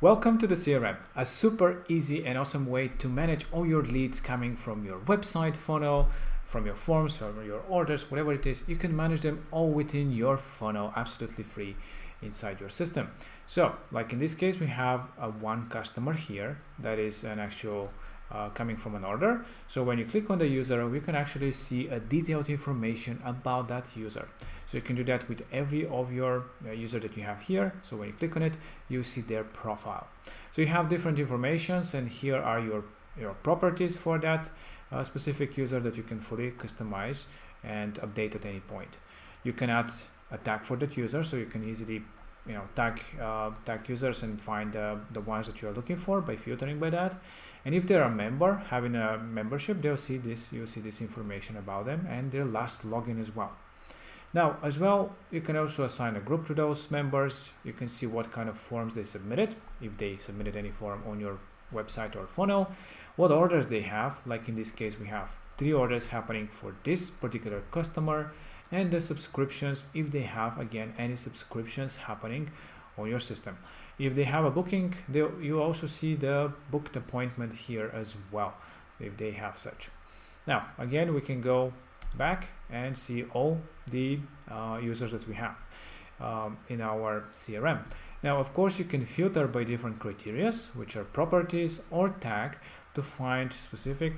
Welcome to the CRM, a super easy and awesome way to manage all your leads coming from your website funnel, from your forms, from your orders, whatever it is. You can manage them all within your funnel, absolutely free inside your system. So, like in this case, we have one customer here that is an actual coming from an order. So when you click on the user, we can actually see a detailed information about that user. So you can do that with every of your user that you have here. So when you click on it, you see their profile. So you have different informations, and here are your properties for that specific user that you can fully customize and update at any point. You can add a tag for that user, so you can easily tag users and find the ones that you are looking for by filtering by that. And if they're a member, having a membership, you'll see this information about them and their last login as well. Now, as well, you can also assign a group to those members. You can see what kind of forms they submitted, if they submitted any form on your website or funnel, what orders they have. Like in this case, we have 3 orders happening for this particular customer, and the subscriptions, if they have again any subscriptions happening on your system. If they have a booking, you also see the booked appointment here as well, if they have such. Now again, we can go back and see all the users that we have in our CRM. Now of course you can filter by different criteria, which are properties or tag, to find specific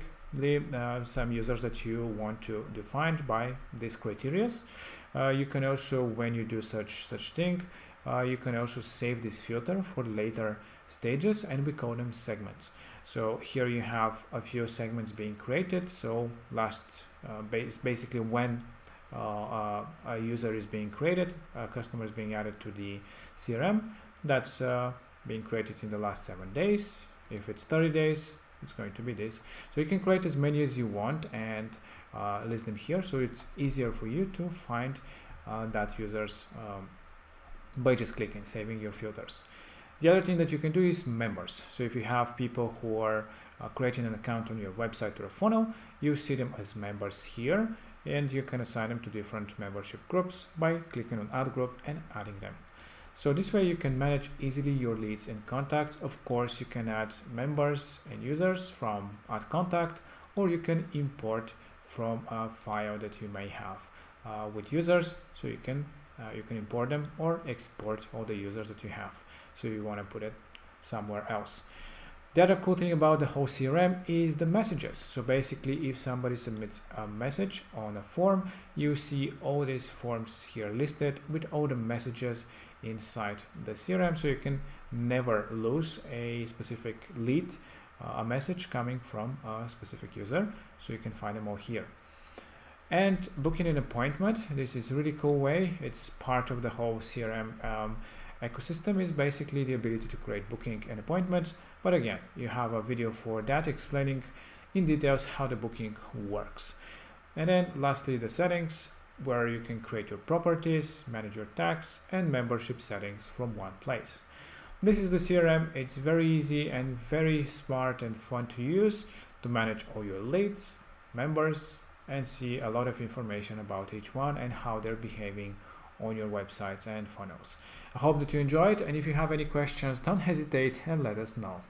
some users that you want to define by these criteria. You can also, when you do such thing, you can also save this filter for later stages, and we call them segments. So here you have a few segments being created. So basically when a user is being created, a customer is being added to the CRM, that's being created in the last 7 days. If it's 30 days, it's going to be this. So you can create as many as you want and list them here, so it's easier for you to find that users by just clicking, saving your filters. The other thing that you can do is members. So if you have people who are creating an account on your website or a funnel, you see them as members here, and you can assign them to different membership groups by clicking on add group and adding them. So this way you can manage easily your leads and contacts. Of course, you can add members and users from add contact, or you can import from a file that you may have with users. So you can import them or export all the users that you have. So you want to put it somewhere else. The other cool thing about the whole CRM is the messages. So basically, if somebody submits a message on a form, you see all these forms here listed with all the messages inside the CRM, so you can never lose a specific lead, a message coming from a specific user. So you can find them all here. And booking an appointment, this is a really cool way. It's part of the whole CRM ecosystem, is basically the ability to create booking and appointments. But again, you have a video for that explaining in details how the booking works. And then lastly, the settings, where you can create your properties, manage your tags and membership settings from one place. This is the CRM. It's very easy and very smart and fun to use to manage all your leads, members, and see a lot of information about each one and how they're behaving on your websites and funnels. I hope that you enjoyed, and if you have any questions, don't hesitate and let us know.